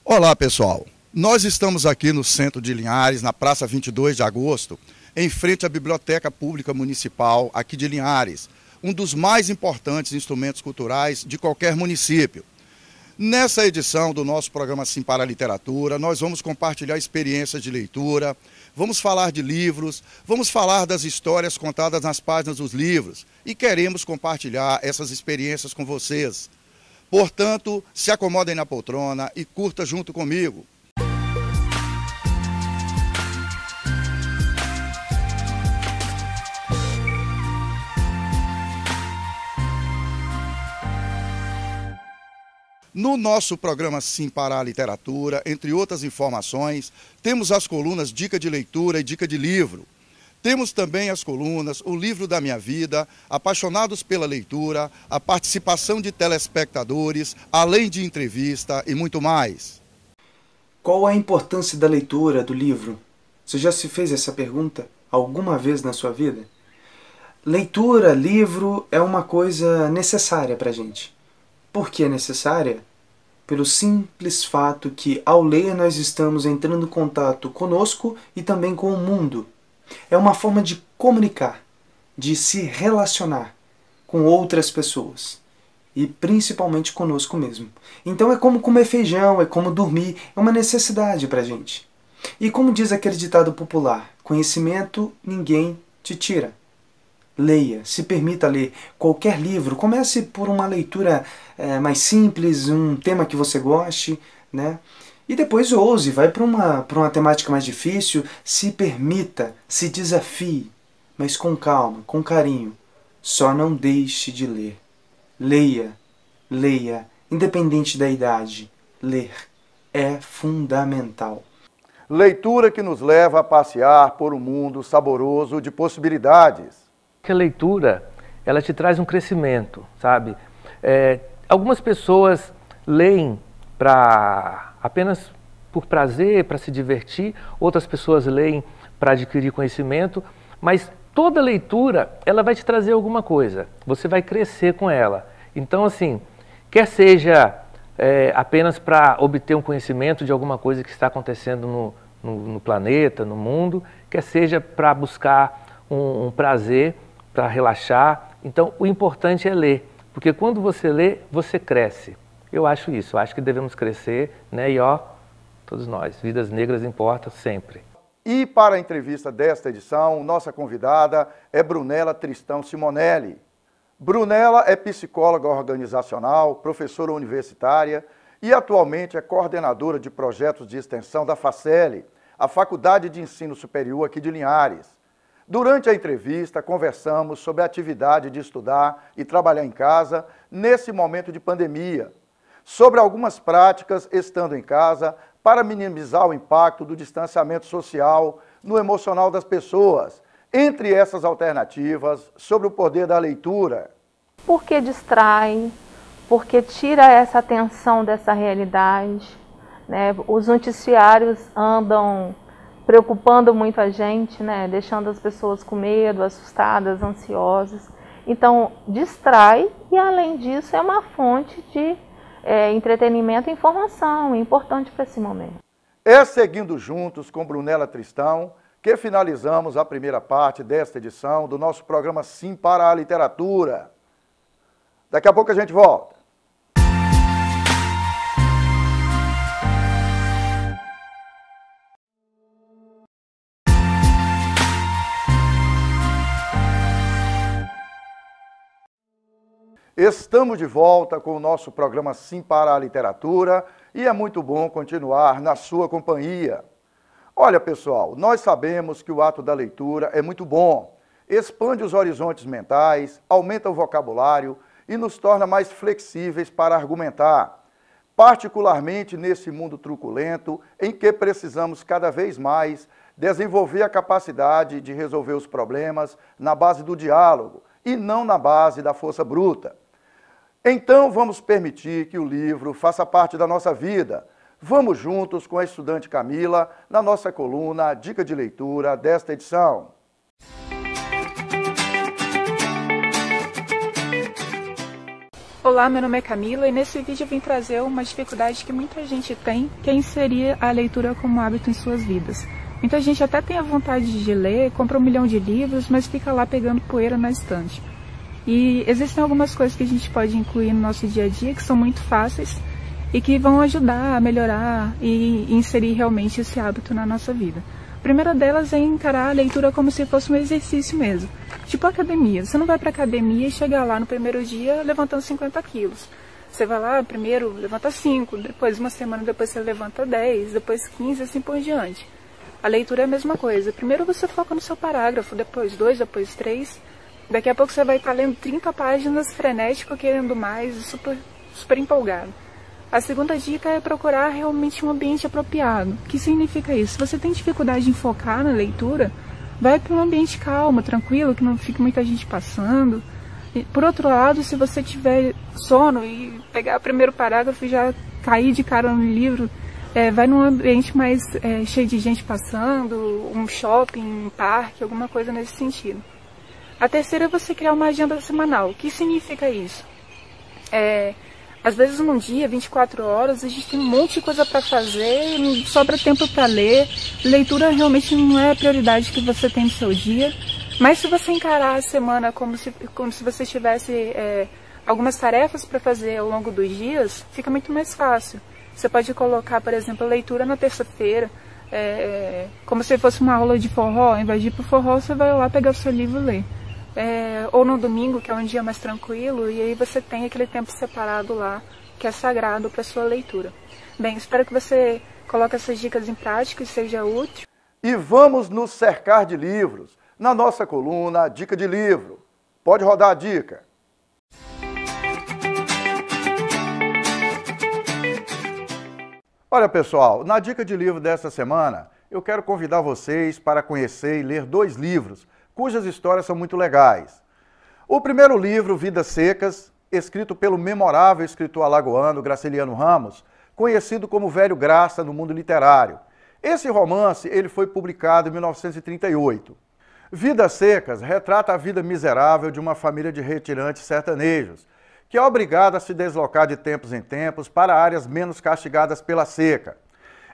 Olá, pessoal. Nós estamos aqui no centro de Linhares, na Praça 22 de Agosto, em frente à Biblioteca Pública Municipal aqui de Linhares, um dos mais importantes instrumentos culturais de qualquer município. Nessa edição do nosso programa Sim para a Literatura, nós vamos compartilhar experiências de leitura, vamos falar de livros, vamos falar das histórias contadas nas páginas dos livros e queremos compartilhar essas experiências com vocês. Portanto, se acomodem na poltrona e curta junto comigo. No nosso programa Sim para a Literatura, entre outras informações, temos as colunas Dica de Leitura e Dica de Livro. Temos também as colunas O Livro da Minha Vida, Apaixonados pela Leitura, a participação de telespectadores, além de entrevista e muito mais. Qual a importância da leitura, do livro? Você já se fez essa pergunta alguma vez na sua vida? Leitura, livro, é uma coisa necessária para a gente. Por que é necessária? Pelo simples fato que, ao ler, nós estamos entrando em contato conosco e também com o mundo. É uma forma de comunicar, de se relacionar com outras pessoas e principalmente conosco mesmo. Então é como comer feijão, é como dormir, é uma necessidade para a gente. E como diz aquele ditado popular, conhecimento ninguém te tira. Leia, se permita ler qualquer livro, comece por uma leitura mais simples, um tema que você goste, né? E depois ouse, vai para uma temática mais difícil, se permita, se desafie, mas com calma, com carinho. Só não deixe de ler. Leia, leia, independente da idade. Ler é fundamental. Leitura que nos leva a passear por um mundo saboroso de possibilidades. A leitura, ela te traz um crescimento, sabe? Algumas pessoas leem apenas por prazer, para se divertir, outras pessoas leem para adquirir conhecimento, mas toda leitura, ela vai te trazer alguma coisa, você vai crescer com ela. Então, assim, quer seja apenas para obter um conhecimento de alguma coisa que está acontecendo no planeta, no mundo, quer seja para buscar um prazer, para relaxar. Então, o importante é ler, porque quando você lê, você cresce. Eu acho isso, eu acho que devemos crescer, né? E todos nós, vidas negras importam sempre. E para a entrevista desta edição, nossa convidada é Brunella Tristão Simonelli. Brunella é psicóloga organizacional, professora universitária e atualmente é coordenadora de projetos de extensão da FACELI, a Faculdade de Ensino Superior aqui de Linhares. Durante a entrevista, conversamos sobre a atividade de estudar e trabalhar em casa nesse momento de pandemia, sobre algumas práticas estando em casa para minimizar o impacto do distanciamento social no emocional das pessoas. Entre essas alternativas, sobre o poder da leitura. Porque distrai, porque tira essa atenção dessa realidade, né? Os noticiários andam preocupando muito a gente, né? Deixando as pessoas com medo, assustadas, ansiosas. Então, distrai e, além disso, é uma fonte de entretenimento e informação, é importante para esse momento. É seguindo juntos com Brunella Tristão que finalizamos a primeira parte desta edição do nosso programa Sim para a Literatura. Daqui a pouco a gente volta. Estamos de volta com o nosso programa Sim para a Literatura e é muito bom continuar na sua companhia. Olha, pessoal, nós sabemos que o ato da leitura é muito bom, expande os horizontes mentais, aumenta o vocabulário e nos torna mais flexíveis para argumentar, particularmente nesse mundo truculento em que precisamos cada vez mais desenvolver a capacidade de resolver os problemas na base do diálogo e não na base da força bruta. Então, vamos permitir que o livro faça parte da nossa vida. Vamos juntos com a estudante Camila na nossa coluna Dica de Leitura desta edição. Olá, meu nome é Camila e nesse vídeo eu vim trazer uma dificuldade que muita gente tem, que é inserir a leitura como hábito em suas vidas. Muita gente até tem a vontade de ler, compra 1 milhão de livros, mas fica lá pegando poeira na estante. E existem algumas coisas que a gente pode incluir no nosso dia a dia que são muito fáceis e que vão ajudar a melhorar e inserir realmente esse hábito na nossa vida. A primeira delas é encarar a leitura como se fosse um exercício mesmo. Tipo academia. Você não vai para academia e chega lá no primeiro dia levantando 50 quilos. Você vai lá, primeiro levanta 5, depois uma semana depois você levanta 10, depois 15, assim por diante. A leitura é a mesma coisa. Primeiro você foca no seu parágrafo, depois 2, depois 3. Daqui a pouco você vai estar lendo 30 páginas frenético, querendo mais, super empolgado. A segunda dica é procurar realmente um ambiente apropriado. O que significa isso? Se você tem dificuldade em focar na leitura, vai para um ambiente calmo, tranquilo, que não fique muita gente passando. E, por outro lado, se você tiver sono e pegar o primeiro parágrafo e já cair de cara no livro, vai num ambiente mais cheio de gente passando, um shopping, um parque, alguma coisa nesse sentido. A terceira é você criar uma agenda semanal. O que significa isso? Às vezes num dia, 24 horas, a gente tem um monte de coisa para fazer, não sobra tempo para ler. Leitura realmente não é a prioridade que você tem no seu dia. Mas se você encarar a semana como se você tivesse algumas tarefas para fazer ao longo dos dias, fica muito mais fácil. Você pode colocar, por exemplo, a leitura na terça-feira, como se fosse uma aula de forró. Ao invés de ir para o forró, você vai lá pegar o seu livro e ler. Ou no domingo, que é um dia mais tranquilo, e aí você tem aquele tempo separado lá, que é sagrado para sua leitura. Bem, espero que você coloque essas dicas em prática e seja útil. E vamos nos cercar de livros, na nossa coluna Dica de Livro. Pode rodar a dica. Olha, pessoal, na Dica de Livro desta semana, eu quero convidar vocês para conhecer e ler 2 livros cujas histórias são muito legais. O primeiro livro, Vidas Secas, escrito pelo memorável escritor alagoano Graciliano Ramos, conhecido como Velho Graça no mundo literário. Esse romance ele foi publicado em 1938. Vidas Secas retrata a vida miserável de uma família de retirantes sertanejos, que é obrigada a se deslocar de tempos em tempos para áreas menos castigadas pela seca.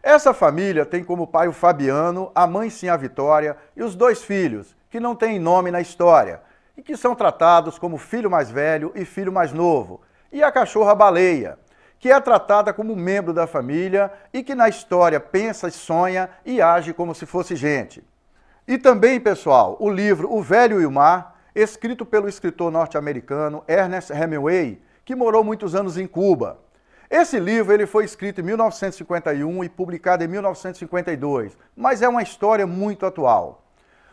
Essa família tem como pai o Fabiano, a mãe sim a Vitória e os 2 filhos, que não têm nome na história, e que são tratados como filho mais velho e filho mais novo, e a cachorra Baleia, que é tratada como membro da família e que na história pensa, sonha e age como se fosse gente. E também, pessoal, o livro O Velho e o Mar, escrito pelo escritor norte-americano Ernest Hemingway, que morou muitos anos em Cuba. Esse livro ele foi escrito em 1951 e publicado em 1952, mas é uma história muito atual.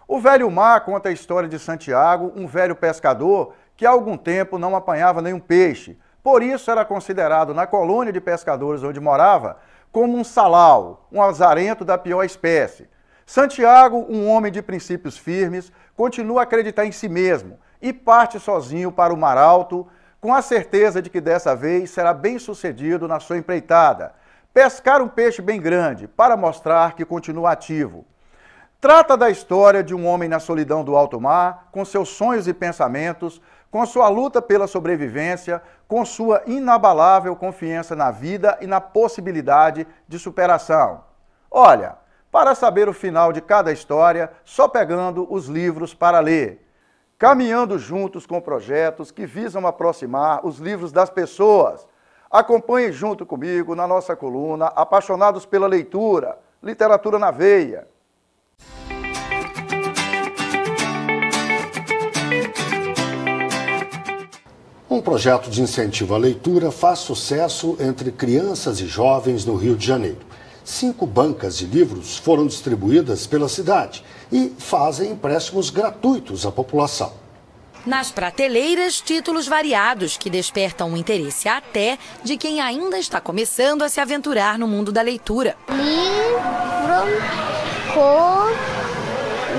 O Velho Mar conta a história de Santiago, um velho pescador que há algum tempo não apanhava nenhum peixe. Por isso era considerado na colônia de pescadores onde morava como um salau, um azarento da pior espécie. Santiago, um homem de princípios firmes, continua a acreditar em si mesmo e parte sozinho para o Mar Alto, com a certeza de que dessa vez será bem sucedido na sua empreitada. Pescar um peixe bem grande para mostrar que continua ativo. Trata da história de um homem na solidão do alto mar, com seus sonhos e pensamentos, com sua luta pela sobrevivência, com sua inabalável confiança na vida e na possibilidade de superação. Olha, para saber o final de cada história, só pegando os livros para ler. Caminhando juntos com projetos que visam aproximar os livros das pessoas. Acompanhe junto comigo na nossa coluna Apaixonados pela Leitura, Literatura na Veia. Um projeto de incentivo à leitura faz sucesso entre crianças e jovens no Rio de Janeiro. 5 bancas de livros foram distribuídas pela cidade e fazem empréstimos gratuitos à população. Nas prateleiras, títulos variados que despertam o interesse até de quem ainda está começando a se aventurar no mundo da leitura. Livro com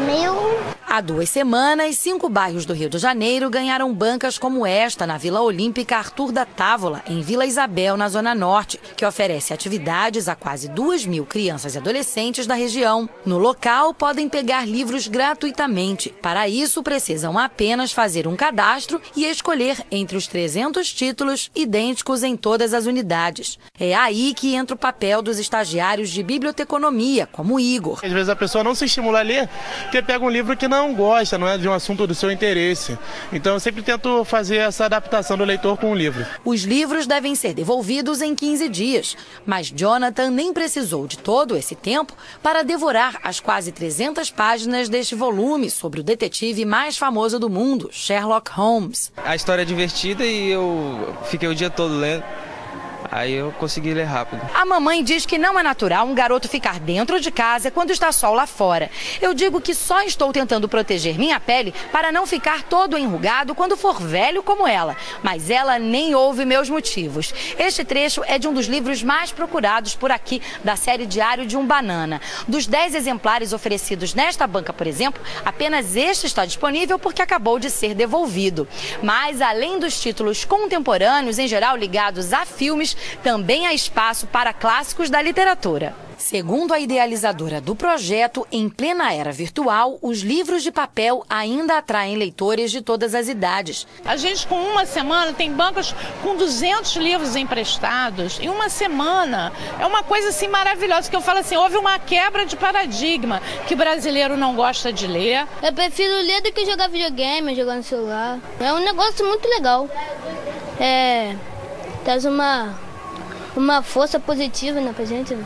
meu... Há 2 semanas, 5 bairros do Rio de Janeiro ganharam bancas como esta na Vila Olímpica Arthur da Távola, em Vila Isabel, na Zona Norte, que oferece atividades a quase 2.000 crianças e adolescentes da região. No local, podem pegar livros gratuitamente. Para isso, precisam apenas fazer um cadastro e escolher entre os 300 títulos idênticos em todas as unidades. É aí que entra o papel dos estagiários de biblioteconomia, como o Igor. Às vezes a pessoa não se estimula a ler porque pega um livro que não gosta, não é de um assunto do seu interesse. Então eu sempre tento fazer essa adaptação do leitor com o livro. Os livros devem ser devolvidos em 15 dias, mas Jonathan nem precisou de todo esse tempo para devorar as quase 300 páginas deste volume sobre o detetive mais famoso do mundo, Sherlock Holmes. A história é divertida e eu fiquei o dia todo lendo. Aí eu consegui ler rápido. A mamãe diz que não é natural um garoto ficar dentro de casa quando está sol lá fora. Eu digo que só estou tentando proteger minha pele para não ficar todo enrugado quando for velho como ela. Mas ela nem ouve meus motivos. Este trecho é de um dos livros mais procurados por aqui, da série Diário de um Banana. Dos 10 exemplares oferecidos nesta banca, por exemplo, apenas este está disponível porque acabou de ser devolvido. Mas além dos títulos contemporâneos, em geral ligados a filmes, também há espaço para clássicos da literatura. Segundo a idealizadora do projeto, em plena era virtual, os livros de papel ainda atraem leitores de todas as idades. A gente, com uma semana, tem bancas com 200 livros emprestados em uma semana. É uma coisa assim maravilhosa, que eu falo assim, houve uma quebra de paradigma, que o brasileiro não gosta de ler. Eu prefiro ler do que jogar videogame, jogar no celular. É um negócio muito legal. Traz uma força positiva, né, pra gente.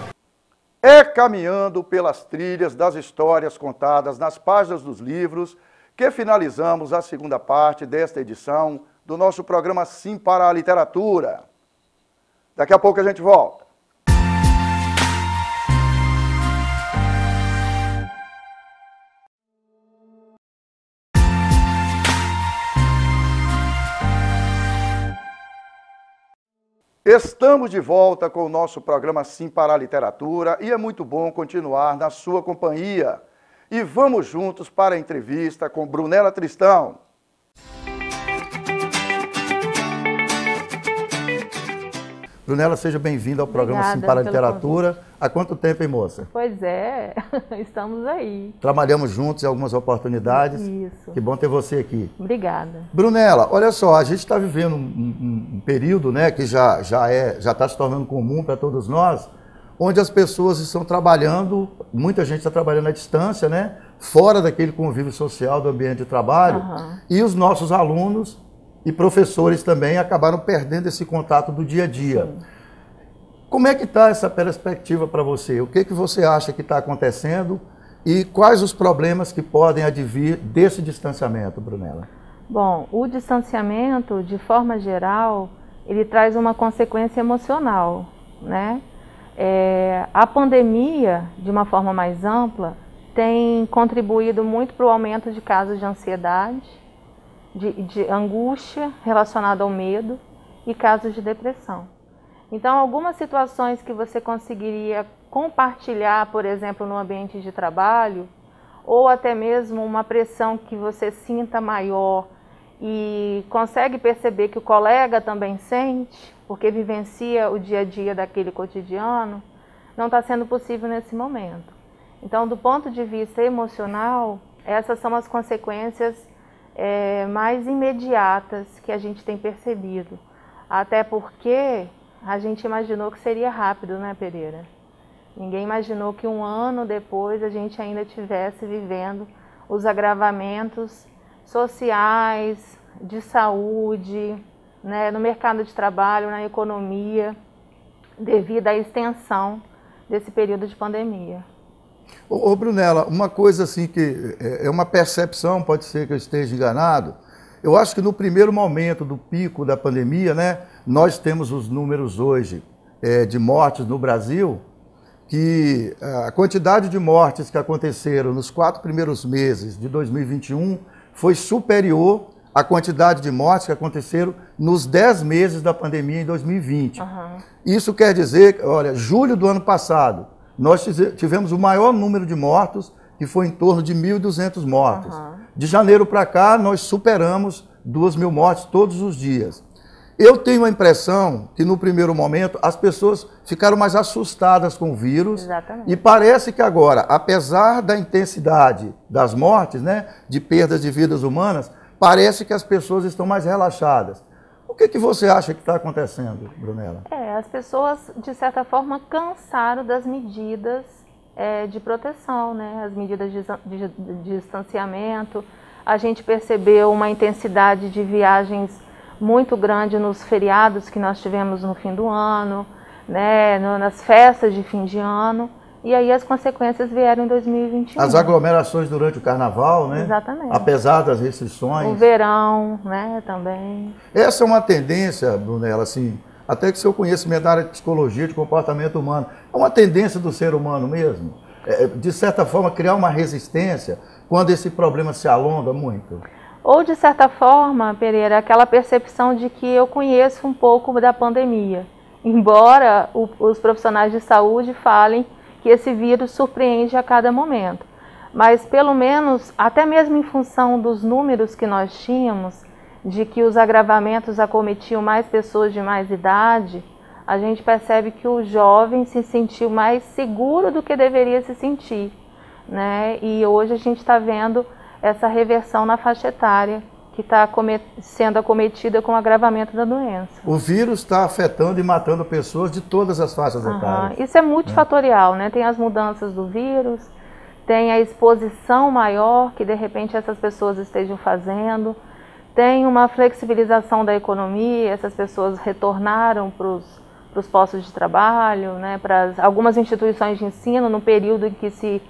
É caminhando pelas trilhas das histórias contadas nas páginas dos livros que finalizamos a segunda parte desta edição do nosso programa Sim para a Literatura. Daqui a pouco a gente volta. Estamos de volta com o nosso programa Sim para a Literatura e é muito bom continuar na sua companhia. E vamos juntos para a entrevista com Brunella Tristão. Brunella, seja bem-vinda ao programa Sim para a Literatura. Há quanto tempo, hein, moça? Pois é, estamos aí. Trabalhamos juntos em algumas oportunidades. Isso. Que bom ter você aqui. Obrigada. Brunella, olha só, a gente está vivendo um período, né, que já está se tornando comum para todos nós, onde as pessoas estão trabalhando, muita gente está trabalhando à distância, né, fora daquele convívio social do ambiente de trabalho, e os nossos alunos e professores também acabaram perdendo esse contato do dia a dia. Sim. Como é que está essa perspectiva para você? O que você acha que está acontecendo e quais os problemas que podem advir desse distanciamento, Brunella? Bom, o distanciamento, de forma geral, ele traz uma consequência emocional, né? A pandemia, de uma forma mais ampla, tem contribuído muito para o aumento de casos de ansiedade, de angústia relacionada ao medo e casos de depressão. Então, algumas situações que você conseguiria compartilhar, por exemplo, no ambiente de trabalho, ou até mesmo uma pressão que você sinta maior e consegue perceber que o colega também sente, porque vivencia o dia a dia daquele cotidiano, não está sendo possível nesse momento. Então, do ponto de vista emocional, essas são as consequências mais imediatas que a gente tem percebido. Até porque a gente imaginou que seria rápido, né, Pereira? Ninguém imaginou que um ano depois a gente ainda estivesse vivendo os agravamentos sociais, de saúde, né, no mercado de trabalho, na economia, devido à extensão desse período de pandemia. Ô Brunella, uma coisa assim que é uma percepção, pode ser que eu esteja enganado, eu acho que no primeiro momento do pico da pandemia, né, nós temos os números hoje de mortes no Brasil, que a quantidade de mortes que aconteceram nos 4 primeiros meses de 2021 foi superior à quantidade de mortes que aconteceram nos 10 meses da pandemia em 2020. Isso quer dizer, olha, julho do ano passado, nós tivemos o maior número de mortos que foi em torno de 1.200 mortos. De janeiro para cá, nós superamos 2.000 mortes todos os dias. Eu tenho a impressão que, no primeiro momento, as pessoas ficaram mais assustadas com o vírus. Exatamente. E parece que agora, apesar da intensidade das mortes, né, de perdas de vidas humanas, parece que as pessoas estão mais relaxadas. O que você acha que está acontecendo, Brunella? As pessoas, de certa forma, cansaram das medidas de proteção, né? As medidas de distanciamento. A gente percebeu uma intensidade de viagens muito grande nos feriados que nós tivemos no fim do ano, né? Nas festas de fim de ano. E aí as consequências vieram em 2021. As aglomerações durante o carnaval, né? Exatamente. Apesar das restrições. O verão, né, também. Essa é uma tendência, Brunella, assim, até que seu conhecimento da área de psicologia, de comportamento humano, é uma tendência do ser humano mesmo? De certa forma, criar uma resistência quando esse problema se alonga muito? Ou, de certa forma, Pereira, aquela percepção de que eu conheço um pouco da pandemia. Embora os profissionais de saúde falem que esse vírus surpreende a cada momento. Mas, pelo menos, até mesmo em função dos números que nós tínhamos, de que os agravamentos acometiam mais pessoas de mais idade, a gente percebe que o jovem se sentiu mais seguro do que deveria se sentir, né? E hoje a gente está vendo essa reversão na faixa etária, que está sendo acometida com o agravamento da doença. O vírus está afetando e matando pessoas de todas as faixas etárias. Isso é multifatorial, né? Tem as mudanças do vírus, tem a exposição maior que de repente essas pessoas estejam fazendo, tem uma flexibilização da economia, essas pessoas retornaram para os postos de trabalho, né? Para algumas instituições de ensino no período em que se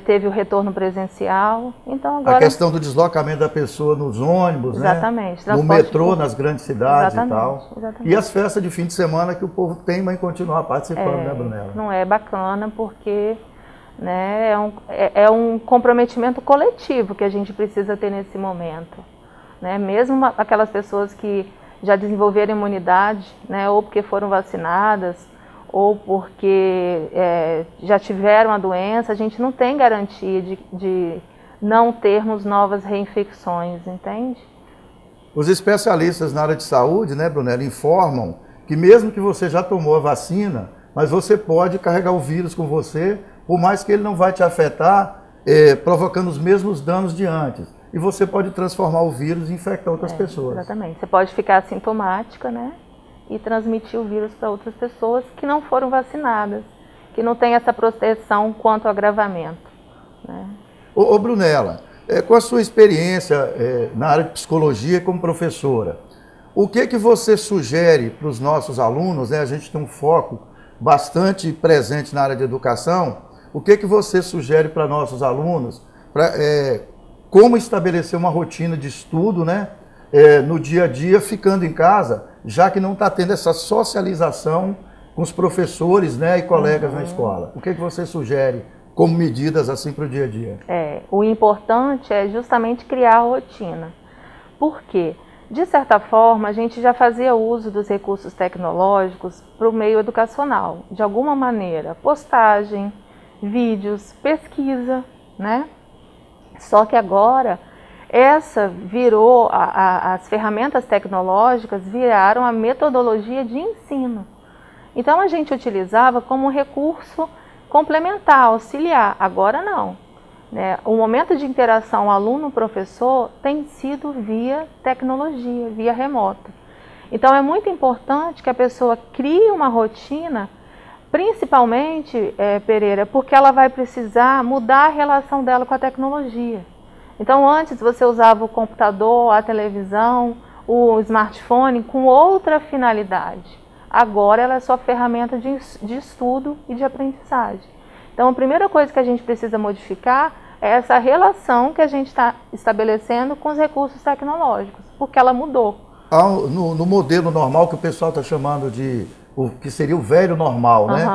teve o retorno presencial. Então, agora... A questão do deslocamento da pessoa nos ônibus, exatamente, né? No metrô, nas grandes cidades exatamente, e tal. Exatamente. E as festas de fim de semana que o povo tem em continuar participando, né, Brunella? Não é bacana porque, né, é um comprometimento coletivo que a gente precisa ter nesse momento, né? Mesmo aquelas pessoas que já desenvolveram imunidade, né, ou porque foram vacinadas, ou porque já tiveram a doença, a gente não tem garantia de não termos novas reinfecções, entende? Os especialistas na área de saúde, né, Brunella, informam que mesmo que você já tomou a vacina, mas você pode carregar o vírus com você, por mais que ele não vai te afetar, provocando os mesmos danos de antes. E você pode transformar o vírus e infectar outras pessoas. Exatamente. Você pode ficar assintomática, né? E transmitir o vírus para outras pessoas que não foram vacinadas, que não têm essa proteção quanto ao agravamento, né? Ô Brunella, com a sua experiência na área de psicologia como professora, o que você sugere para os nossos alunos, né? A gente tem um foco bastante presente na área de educação. O que você sugere para nossos alunos, como estabelecer uma rotina de estudo, né? No dia a dia, ficando em casa, já que não está tendo essa socialização com os professores, né, e colegas na escola? O que você sugere como medidas assim para o dia a dia? O importante é justamente criar a rotina. Por quê? De certa forma, a gente já fazia uso dos recursos tecnológicos para o meio educacional, de alguma maneira, postagem, vídeos, pesquisa, né? Só que agora as ferramentas tecnológicas viraram a metodologia de ensino. Então a gente utilizava como um recurso complementar, auxiliar. Agora não, né? O momento de interação aluno-professor tem sido via tecnologia, via remota. Então é muito importante que a pessoa crie uma rotina, principalmente, Pereira, porque ela vai precisar mudar a relação dela com a tecnologia. Então antes você usava o computador, a televisão, o smartphone com outra finalidade. Agora ela é sua ferramenta de estudo e de aprendizagem. Então a primeira coisa que a gente precisa modificar é essa relação que a gente está estabelecendo com os recursos tecnológicos, porque ela mudou. No modelo normal que o pessoal está chamando de o que seria o velho normal, né?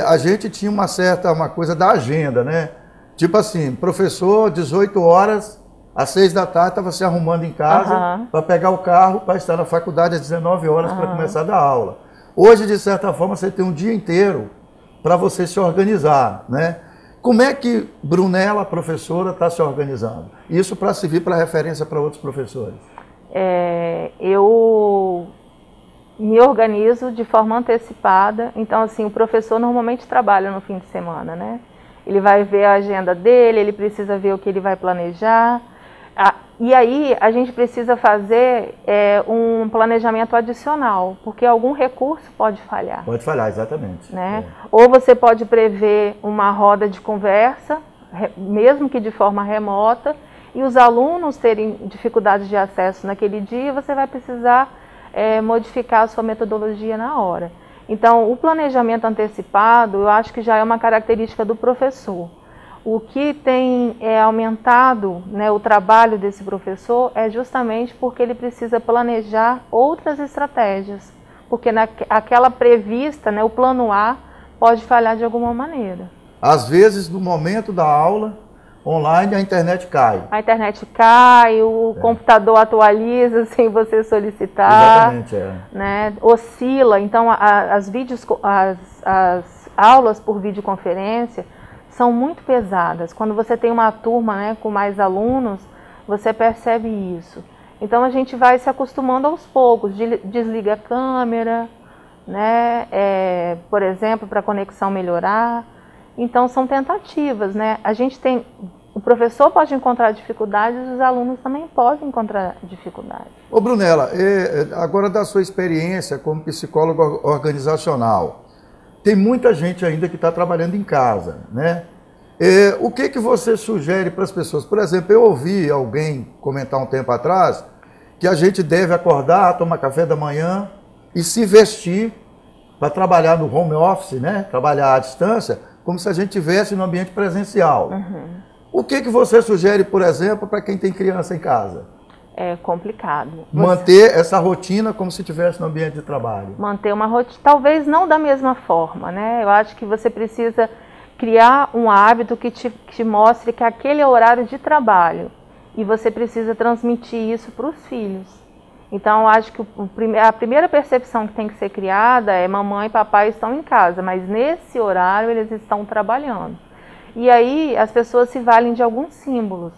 A gente tinha uma coisa da agenda, né? Tipo assim, professor, 18 horas, às 6 da tarde, estava se arrumando em casa para pegar o carro para estar na faculdade às 19 horas para começar a dar aula. Hoje, de certa forma, você tem um dia inteiro para você se organizar, né? Como é que Brunella, professora, está se organizando? Isso para servir para referência para outros professores. Eu me organizo de forma antecipada. Então, assim, o professor normalmente trabalha no fim de semana, né? Ele vai ver a agenda dele, ele precisa ver o que ele vai planejar. E aí a gente precisa fazer um planejamento adicional, porque algum recurso pode falhar. Pode falhar, exatamente. Né? Ou você pode prever uma roda de conversa, mesmo que de forma remota, e os alunos terem dificuldades de acesso naquele dia, você vai precisar modificar a sua metodologia na hora. Então, o planejamento antecipado, eu acho que já é uma característica do professor. O que tem aumentado, né, o trabalho desse professor é justamente porque ele precisa planejar outras estratégias, porque aquela prevista, né, o plano A, pode falhar de alguma maneira. Às vezes, no momento da aula online, a internet cai. A internet cai, o computador atualiza sem você solicitar. Exatamente, né, oscila. Então, as aulas por videoconferência são muito pesadas. Quando você tem uma turma, né, com mais alunos, você percebe isso. Então a gente vai se acostumando aos poucos, desliga a câmera, né, por exemplo, para a conexão melhorar. Então são tentativas, né? O professor pode encontrar dificuldades, os alunos também podem encontrar dificuldades. Ô Brunella, agora da sua experiência como psicóloga organizacional, tem muita gente ainda que está trabalhando em casa, né? O que você sugere para as pessoas? Por exemplo, eu ouvi alguém comentar um tempo atrás que a gente deve acordar, tomar café da manhã e se vestir para trabalhar no home office, né? Trabalhar à distância, como se a gente estivesse no ambiente presencial. Uhum. O que você sugere, por exemplo, para quem tem criança em casa? É complicado. Manter essa rotina como se estivesse no ambiente de trabalho. Manter uma rotina, talvez não da mesma forma, né? Eu acho que você precisa criar um hábito que te mostre que aquele é o horário de trabalho e você precisa transmitir isso para os filhos. Então, eu acho que a primeira percepção que tem que ser criada é mamãe e papai estão em casa, mas nesse horário eles estão trabalhando. E aí as pessoas se valem de alguns símbolos.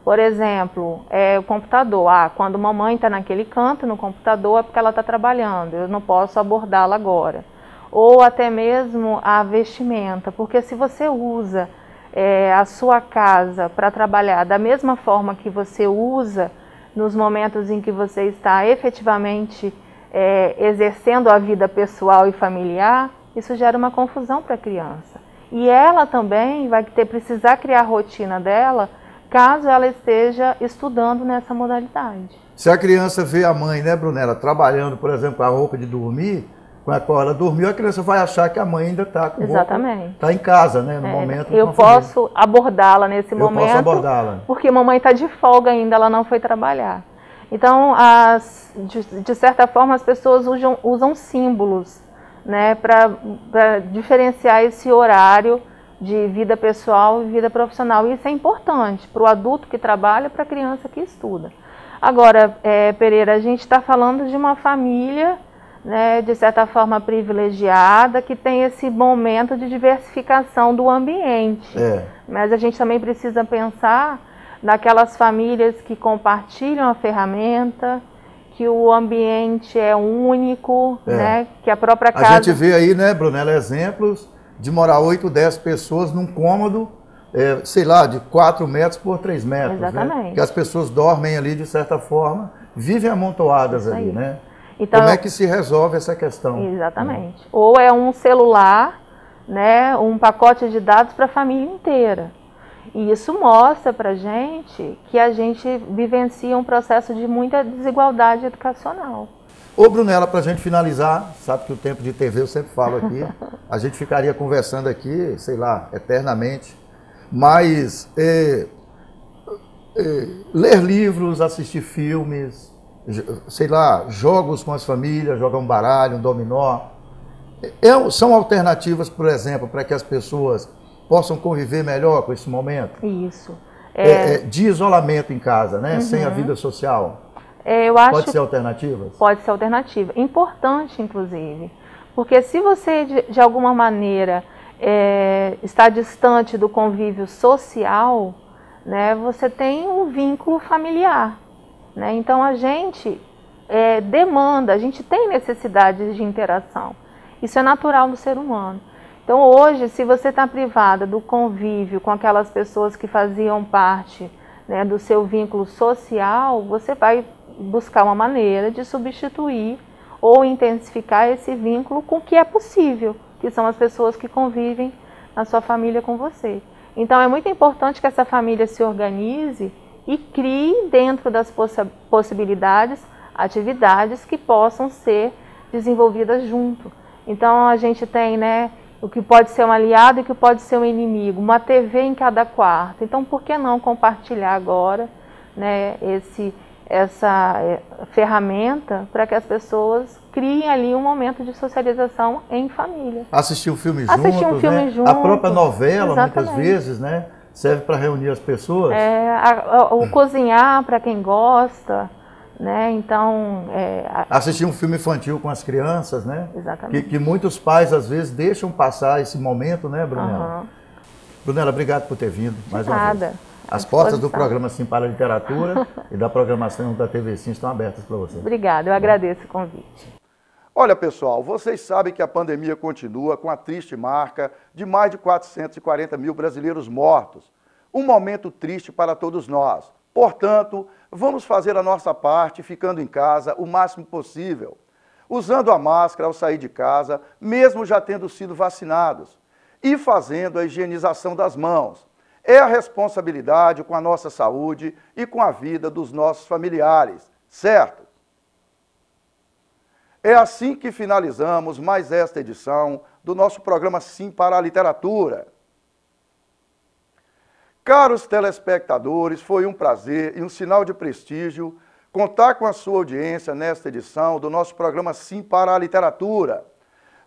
Por exemplo, o computador. Quando mamãe está naquele canto no computador é porque ela está trabalhando, eu não posso abordá-la agora. Ou até mesmo a vestimenta, porque se você usa a sua casa para trabalhar da mesma forma que você usa nos momentos em que você está efetivamente exercendo a vida pessoal e familiar, isso gera uma confusão para a criança. E ela também vai precisar criar a rotina dela caso ela esteja estudando nessa modalidade. Se a criança vê a mãe, né, Brunella, trabalhando, por exemplo, com a roupa de dormir, com a qual ela dormiu, a criança vai achar que a mãe ainda está com roupa, está em casa, né, no momento. Eu posso abordá-la nesse momento, posso abordá-la. Porque a mamãe está de folga ainda, ela não foi trabalhar. Então, de certa forma, as pessoas usam símbolos, né, para diferenciar esse horário de vida pessoal e vida profissional. Isso é importante para o adulto que trabalha e para a criança que estuda. Agora, Pereira, a gente está falando de uma família, né, de certa forma privilegiada, que tem esse momento de diversificação do ambiente. Mas a gente também precisa pensar naquelas famílias que compartilham a ferramenta, que o ambiente é único, né, que a própria casa... A gente vê aí, né, Brunella, exemplos de morar 8, 10 pessoas num cômodo, sei lá, de 4 metros por 3 metros. Exatamente. Né? Que as pessoas dormem ali, de certa forma, vivem amontoadas ali, né? Então, como é que se resolve essa questão? Exatamente. Ou é um celular, né, um pacote de dados para a família inteira. E isso mostra para a gente que a gente vivencia um processo de muita desigualdade educacional. Ô Brunella, para a gente finalizar, sabe que o tempo de TV eu sempre falo aqui, a gente ficaria conversando aqui, sei lá, eternamente, mas ler livros, assistir filmes, sei lá, jogos com as famílias, jogar um baralho, um dominó, são alternativas, por exemplo, para que as pessoas possam conviver melhor com esse momento? Isso. De isolamento em casa, né? Sem a vida social. Eu acho pode ser alternativa? Pode ser alternativa. Importante, inclusive. Porque se você, de alguma maneira, está distante do convívio social, né, você tem um vínculo familiar, né? Então a gente demanda, a gente tem necessidades de interação. Isso é natural do ser humano. Então hoje, se você está privada do convívio com aquelas pessoas que faziam parte, né, do seu vínculo social, você vai buscar uma maneira de substituir ou intensificar esse vínculo com o que é possível, que são as pessoas que convivem na sua família com você. Então é muito importante que essa família se organize e crie dentro das possibilidades atividades que possam ser desenvolvidas junto. Então a gente tem, né, o que pode ser um aliado e o que pode ser um inimigo, uma TV em cada quarto. Então por que não compartilhar agora, né, essa ferramenta para que as pessoas criem ali um momento de socialização em família. Assistir um filme juntos, né? juntos. A própria novela, exatamente, muitas vezes, né, serve para reunir as pessoas. O cozinhar para quem gosta, né? Então... assistir um filme infantil com as crianças, né? Exatamente. Que muitos pais, às vezes, deixam passar esse momento, né, Brunella? Brunella, obrigado por ter vindo mais uma vez. As portas do programa Sim para a Literatura e da programação da TV Sim estão abertas para você. Obrigada, eu agradeço o convite. Olha, pessoal, vocês sabem que a pandemia continua com a triste marca de mais de 440 mil brasileiros mortos. Um momento triste para todos nós. Portanto, vamos fazer a nossa parte ficando em casa o máximo possível, usando a máscara ao sair de casa, mesmo já tendo sido vacinados, e fazendo a higienização das mãos. É a responsabilidade com a nossa saúde e com a vida dos nossos familiares, certo? É assim que finalizamos mais esta edição do nosso programa Sim para a Literatura. Caros telespectadores, foi um prazer e um sinal de prestígio contar com a sua audiência nesta edição do nosso programa Sim para a Literatura.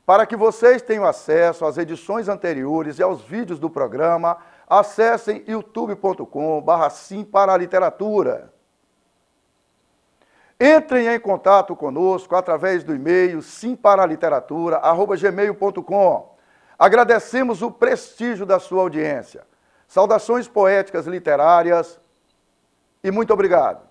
Para que vocês tenham acesso às edições anteriores e aos vídeos do programa, acessem youtube.com/Sim para a Literatura. Entrem em contato conosco através do e-mail simparaliteratura@gmail.com. Agradecemos o prestígio da sua audiência. Saudações poéticas literárias e muito obrigado.